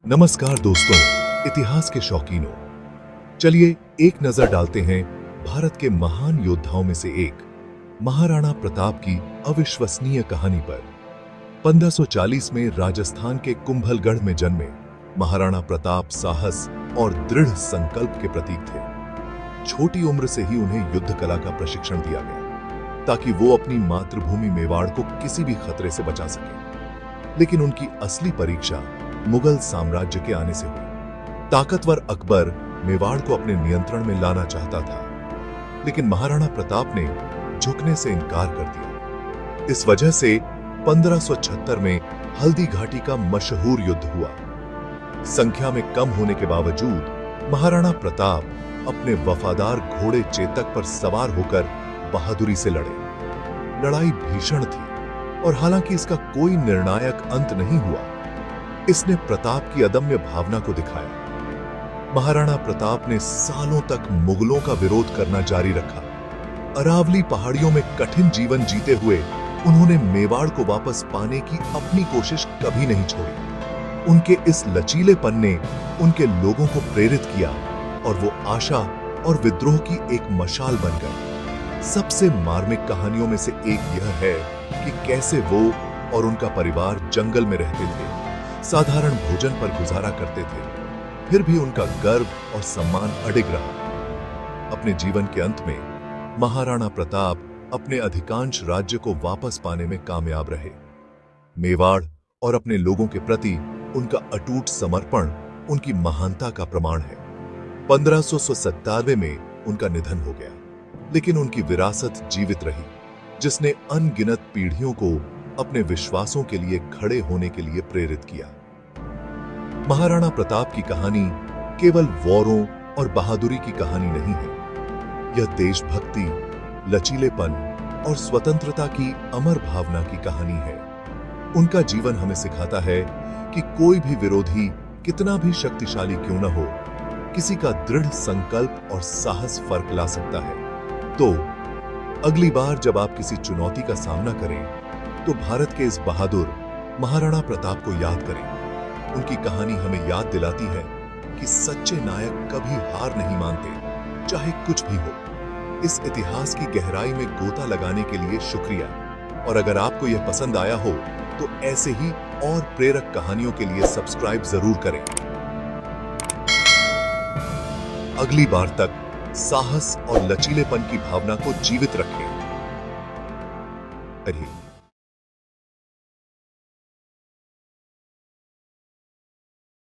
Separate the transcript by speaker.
Speaker 1: नमस्कार दोस्तों, इतिहास के शौकीनों, चलिए एक नजर डालते हैं भारत के महान योद्धाओं में से एक महाराणा प्रताप की अविश्वसनीय कहानी पर। 1540 में राजस्थान के कुंभलगढ़ में जन्मे महाराणा प्रताप साहस और दृढ़ संकल्प के प्रतीक थे। छोटी उम्र से ही उन्हें युद्ध कला का प्रशिक्षण दिया गया ताकि वो अपनी मातृभूमि मेवाड़ को किसी भी खतरे से बचा सके। लेकिन उनकी असली परीक्षा मुगल साम्राज्य के आने से हुई। ताकतवर अकबर मेवाड़ को अपने नियंत्रण में लाना चाहता था, लेकिन महाराणा प्रताप ने झुकने से इनकार कर दिया। इस वजह से 1576 में हल्दी घाटी का मशहूर युद्ध हुआ। संख्या में कम होने के बावजूद महाराणा प्रताप अपने वफादार घोड़े चेतक पर सवार होकर बहादुरी से लड़े। लड़ाई भीषण थी और हालांकि इसका कोई निर्णायक अंत नहीं हुआ, इसने प्रताप की अदम्य भावना को दिखाया। महाराणा प्रताप ने सालों तक मुगलों का विरोध करना जारी रखा। अरावली पहाड़ियों में कठिन जीवन जीते हुए उन्होंने मेवाड़ को वापस पाने की अपनी कोशिश कभी नहीं छोड़ी। उनके इस लचीलेपन ने उनके लोगों को प्रेरित किया और वो आशा और विद्रोह की एक मशाल बन गए। सबसे मार्मिक कहानियों में से एक यह है कि कैसे वो और उनका परिवार जंगल में रहते थे, साधारण भोजन पर गुजारा करते थे, फिर भी उनका गर्व और सम्मान अडिग रहा। अपने जीवन के अंत में महाराणा प्रताप अपने अधिकांश राज्य को वापस पाने में कामयाब रहे। मेवाड़ और अपने लोगों के प्रति उनका अटूट समर्पण उनकी महानता का प्रमाण है। 1597 में उनका निधन हो गया, लेकिन उनकी विरासत जीवित रही, जिसने अनगिनत पीढ़ियों को अपने विश्वासों के लिए खड़े होने के लिए प्रेरित किया। महाराणा प्रताप की कहानी केवल वॉरों और बहादुरी की कहानी नहीं है। यह देशभक्ति, लचीलेपन और स्वतंत्रता की अमर भावना की कहानी है। उनका जीवन हमें सिखाता है कि कोई भी विरोधी कितना भी शक्तिशाली क्यों न हो, किसी का दृढ़ संकल्प और साहस फर्क ला सकता है। तो अगली बार जब आप किसी चुनौती का सामना करें, तो भारत के इस बहादुर महाराणा प्रताप को याद करें। उनकी कहानी हमें याद दिलाती है कि सच्चे नायक कभी हार नहीं मानते, चाहे कुछ भी हो। इस इतिहास की गहराई में गोता लगाने के लिए शुक्रिया। और अगर आपको यह पसंद आया हो तो ऐसे ही और प्रेरक कहानियों के लिए सब्सक्राइब जरूर करें। अगली बार तक साहस और लचीलेपन की भावना को जीवित रखें।